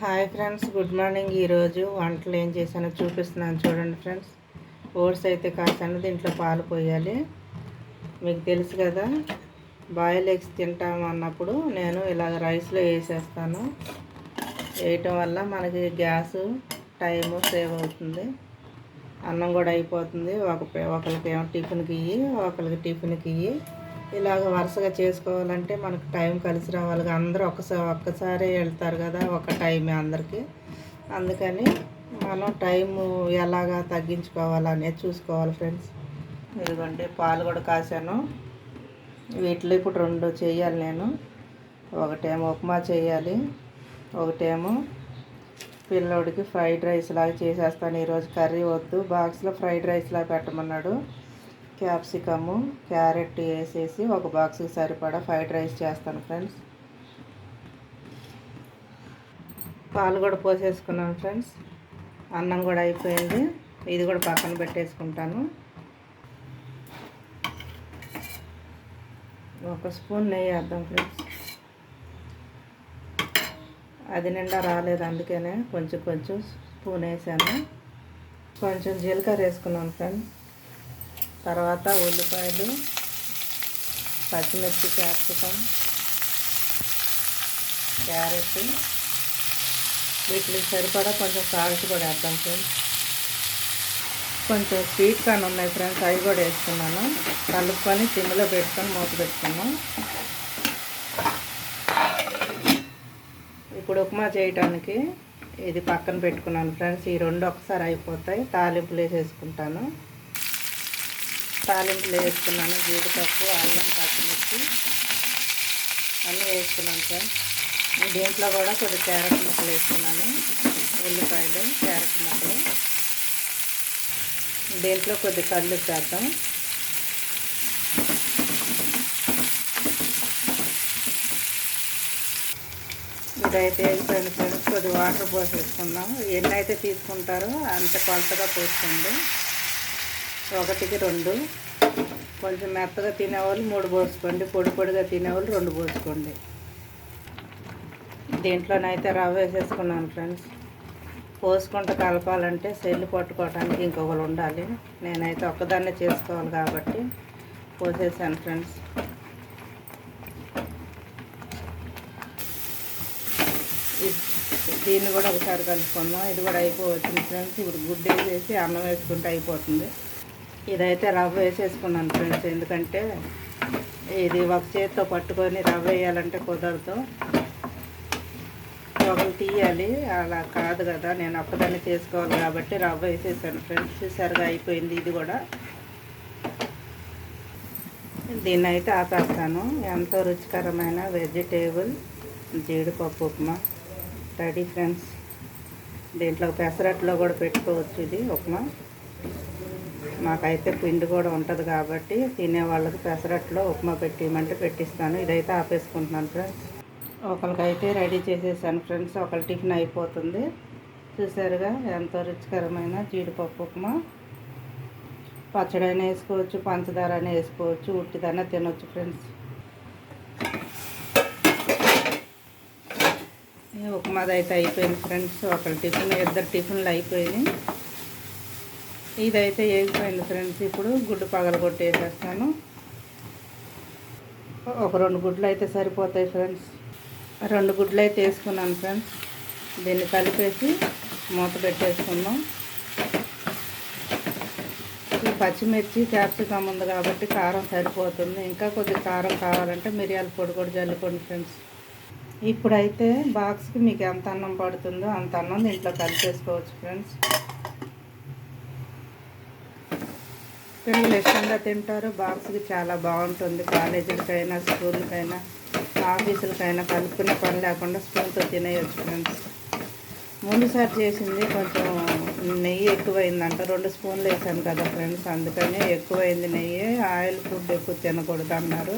Hi friends, good morning. ఈరోజు వంటలు ఏం చేశానో చూపిస్తున్నాను చూడండి ఫ్రెండ్స్. ఓట్స్ అయితే కాసాను, దీంట్లో పాలు పోయాలి. మీకు తెలుసు కదా, బాయిల్ ఎగ్స్ తింటాము అన్నప్పుడు నేను ఇలా రైస్లో వేసేస్తాను. వేయటం వల్ల మనకి గ్యాస్ టైము సేవ్ అవుతుంది, అన్నం కూడా అయిపోతుంది. ఒకరికి ఏమో టిఫిన్కి ఇయ్యి, ఒకరికి టిఫిన్కి ఇయ్యి, ఇలాగ వరుసగా చేసుకోవాలంటే మనకు టైం కలిసి రావాలి. అందరూ ఒక్కసారి వెళ్తారు కదా, ఒక టైమే అందరికీ. అందుకని మనం టైము ఎలాగా తగ్గించుకోవాలనేది చూసుకోవాలి ఫ్రెండ్స్. ఇదిగోండి, పాలు కూడా కాసాను. వీటిలో ఇప్పుడు 2 చేయాలి నేను. ఒకటేమో ఉప్మా చేయాలి, ఒకటేమో పిల్లోడికి ఫ్రైడ్ రైస్ లాగా చేసేస్తాను. ఈరోజు కర్రీ వద్దు, బాక్స్లో ఫ్రైడ్ రైస్ లాగా పెట్టమన్నాడు. క్యాప్సికము, క్యారెట్ వేసేసి ఒక బాక్స్కి సరిపడా ఫ్రైడ్ రైస్ చేస్తాను ఫ్రెండ్స్. పాలు కూడా పోసేసుకున్నాను ఫ్రెండ్స్. అన్నం కూడా అయిపోయింది, ఇది కూడా పక్కన పెట్టేసుకుంటాను. 1 స్పూన్ నెయ్యి వేద్దాం ఫ్రెండ్స్. అది నిండా రాలేదు, అందుకనే కొంచెం స్పూన్ వేసాను. కొంచెం జీలకర్ర వేసుకున్నాను ఫ్రెండ్స్. తర్వాత ఉల్లిపాయలు, పచ్చిమిర్చి, క్యాప్సికం, క్యారెట్, వీటికి సరిపడా కొంచెం సాల్ట్ కూడా వేద్దాం ఫ్రెండ్స్. కొంచెం స్వీట్ కార్న్ ఉన్నాయి ఫ్రెండ్స్, అవి కూడా వేసుకున్నాను. కలుపుకొని సిమ్లో పెట్టుకొని మూత పెట్టుకున్నాం. ఇప్పుడు ఉప్మా చేయడానికి ఇది పక్కన పెట్టుకున్నాను ఫ్రెండ్స్. ఈ 2 ఒకసారి అయిపోతాయి. తాలింపులు వేసేసుకుంటాను. తాలింపులు వేసుకున్నాను. జీడిపప్పు, అల్లం, పచ్చిమిర్చి అన్నీ వేసుకున్నాను ఫ్రెండ్స్. దీంట్లో కూడా కొద్ది క్యారెట్ ముక్కలు వేసుకున్నాను, ఉల్లిపాయలు, క్యారెట్ ముక్కలు. దీంట్లో కొద్ది కళ్ళు చేద్దాం. ఇదైతే వేగిపోయిన ఫ్రెండ్స్. కొద్ది వాటర్ పోసేసుకుందాం. ఎన్ని అయితే తీసుకుంటారో అంత కొలతగా పోసుకోండి. 1కి 2. కొంచెం మెత్తగా తినేవాళ్ళు 3 పోసుకోండి, పొడిగా తినేవాళ్ళు 2 పోసుకోండి. దీంట్లోనైతే రవ్వ వేసేసుకున్నాను ఫ్రెండ్స్. పోసుకుంటూ కలపాలంటే సెల్లు పట్టుకోవడానికి ఇంకొకరు ఉండాలి. నేనైతే ఒక్కదాన్నే చేసుకోవాలి కాబట్టి పోసేసాను ఫ్రెండ్స్. దీన్ని కూడా ఒకసారి కలుపుకుందాం. ఇది కూడా అయిపోవచ్చింది ఫ్రెండ్స్. ఇప్పుడు గుడ్డు వేసేసి అన్నం వేసుకుంటే అయిపోతుంది. ఇదైతే రవ్వ వేసేసుకున్నాను ఫ్రెండ్స్, ఎందుకంటే ఇది ఒక చేతితో పట్టుకొని రవ్వ వేయాలంటే కుదరదు, ఒకరు తీయాలి. అలా కాదు కదా, నేను ఒక్కదాన్ని చేసుకోవాలి కాబట్టి రవ్వ వేసేసాను ఫ్రెండ్స్. చూసారుగా అయిపోయింది. ఇది కూడా దీన్ని అయితే ఆపేస్తాను. ఎంతో రుచికరమైన వెజిటేబుల్ జీడిపప్పు ఉప్మా రెడీ ఫ్రెండ్స్. దీంట్లో పెసరట్లో కూడా పెట్టుకోవచ్చు. ఇది ఉప్మా మాకైతే పిండి కూడా ఉంటుంది కాబట్టి తినే వాళ్ళకి పెసరట్లో ఉప్మా పెట్టిమంటే పెట్టిస్తాను. ఇదైతే ఆపేసుకుంటున్నాను ఫ్రెండ్స్. ఒకరికైతే రెడీ చేసేసాను ఫ్రెండ్స్. ఒకరి టిఫిన్ అయిపోతుంది. చూసారుగా ఎంతో రుచికరమైన జీడిపప్పు ఉప్మా. పచ్చడి అయినా వేసుకోవచ్చు, పంచదార అయినా వేసుకోవచ్చు, ఉట్టిదైనా తినవచ్చు ఫ్రెండ్స్. ఉప్మాది అయితే అయిపోయింది ఫ్రెండ్స్. ఒకరి టిఫిన్, 2 టిఫిన్లు అయిపోయినాయి. ఇదైతే వేగిపోయింది ఫ్రెండ్స్. ఇప్పుడు గుడ్డు పగలగొట్టేసేస్తాను. ఒక 2 గుడ్లు అయితే సరిపోతాయి ఫ్రెండ్స్. 2 గుడ్లు అయితే వేసుకున్నాను ఫ్రెండ్స్. దీన్ని కలిపేసి మూత పెట్టేసుకుందాం. ఈ పచ్చిమిర్చి, క్యాప్సికమ్ ఉంది కాబట్టి కారం సరిపోతుంది. ఇంకా కొద్ది కారం కావాలంటే మిరియాల పొడి కూడా జల్లుకోండి ఫ్రెండ్స్. ఇప్పుడైతే బాక్స్కి మీకు ఎంత అన్నం పడుతుందో అంత అన్నం దీంట్లో కలిపేసుకోవచ్చు ఫ్రెండ్స్. పిల్లలు ఇష్టంగా తింటారు. బాక్స్కి చాలా బాగుంటుంది. కాలేజీలకైనా, స్కూల్కైనా, ఆఫీసులకైనా కలుపుకునే పని లేకుండా స్పూన్తో తినేయచ్చు ఫ్రెండ్స్. ముందుసారి చేసింది కొంచెం నెయ్యి ఎక్కువైందంట. 2 స్పూన్లు వేసాను కదా ఫ్రెండ్స్, అందుకని ఎక్కువైంది నెయ్యి. ఆయిల్ ఫుడ్ ఎక్కువ తినకూడదు అన్నారు,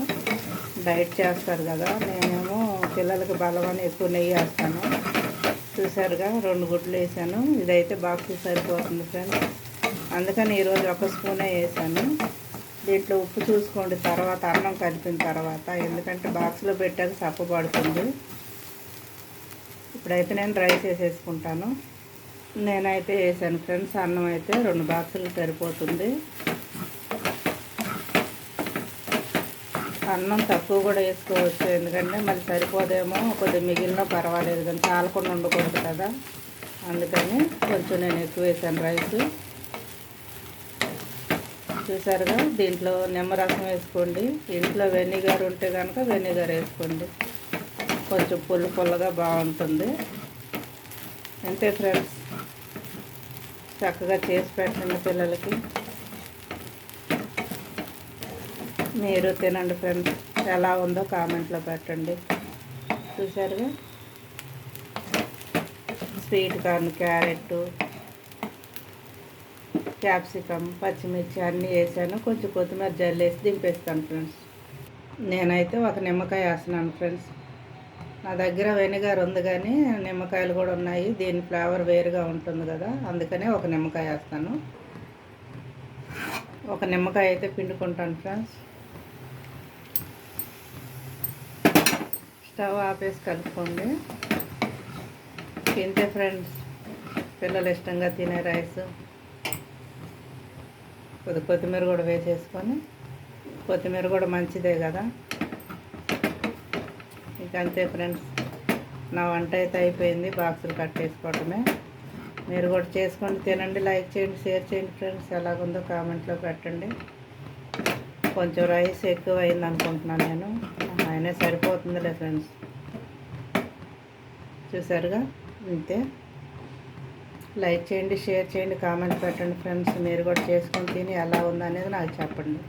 డైట్ చేస్తారు కదా. నేనేమో పిల్లలకి బలమని ఎక్కువ నెయ్యి వేస్తాను. చూసారుగా 2 గుడ్లు వేసాను. ఇదైతే బాక్స్కి సరిపోతుంది ఫ్రెండ్స్. అందుకని ఈరోజు 1 స్పూనే వేసాను. దీంట్లో ఉప్పు చూసుకోండి తర్వాత, అన్నం కలిపిన తర్వాత, ఎందుకంటే బాక్స్లో పెట్టాక సప్ప పడుతుంది. ఇప్పుడైతే నేను రైస్ వేసేసుకుంటాను. నేనైతే వేసాను ఫ్రెండ్స్. అన్నం అయితే 2 బాక్సులు సరిపోతుంది. అన్నం తక్కువ కూడా వేసుకోవచ్చు, ఎందుకంటే మళ్ళీ సరిపోదేమో, కొద్దిగా మిగిలిన పర్వాలేదు, కానీ చాలకుండా ఉండకూడదు కదా, అందుకని కొంచెం నేను ఎక్కువ వేసాను రైస్. చూసారుగా, దీంట్లో నిమ్మరసం వేసుకోండి. ఇంట్లో వెనిగర్ ఉంటే కనుక వెనిగర్ వేసుకోండి, కొంచెం పుల్లగా బాగుంటుంది. అంతే ఫ్రెండ్స్, చక్కగా చేసి పెట్టండి పిల్లలకి. మీరు తినండి ఫ్రెండ్స్, ఎలా ఉందో కామెంట్లో పెట్టండి. చూసారుగా, స్వీట్ కార్న్, క్యారెట్, క్యాప్సికమ్, పచ్చిమిర్చి అన్నీ వేసాను. కొంచెం కొత్తిమీర జల్లేసి దింపేస్తాను ఫ్రెండ్స్. నేనైతే ఒక నిమ్మకాయ వేస్తున్నాను ఫ్రెండ్స్. నా దగ్గర వెనిగర్ ఉంది, కానీ నిమ్మకాయలు కూడా ఉన్నాయి. దీని ఫ్లేవర్ వేరుగా ఉంటుంది కదా, అందుకనే ఒక నిమ్మకాయ వేస్తాను. ఒక నిమ్మకాయ అయితే పిండుకుంటాను ఫ్రెండ్స్. స్టవ్ ఆపేసి కలుపుకోండి. తింటే ఫ్రెండ్స్, పిల్లలు ఇష్టంగా తినే రైస్. కొత్తిమీర కూడా వేసేసుకొని, కొత్తిమీర కూడా మంచిదే కదా. ఇక అంతే ఫ్రెండ్స్, నా వంట అయితే అయిపోయింది. బాక్సులు కట్టేసుకోవటమే. మీరు కూడా చేసుకొని తినండి. లైక్ చేయండి, షేర్ చేయండి ఫ్రెండ్స్. ఎలాగుందో కామెంట్లో పెట్టండి. కొంచెం రైస్ ఎక్కువ అయింది అనుకుంటున్నాను నేను, అయినా సరిపోతుందిలే ఫ్రెండ్స్. చూసారుగా, అంతే. లైక్ చేయండి, షేర్ చేయండి, కామెంట్ పెట్టండి ఫ్రెండ్స్. మీరు కూడా చేసుకొని తిని ఎలా ఉందనేది నాకు చెప్పండి.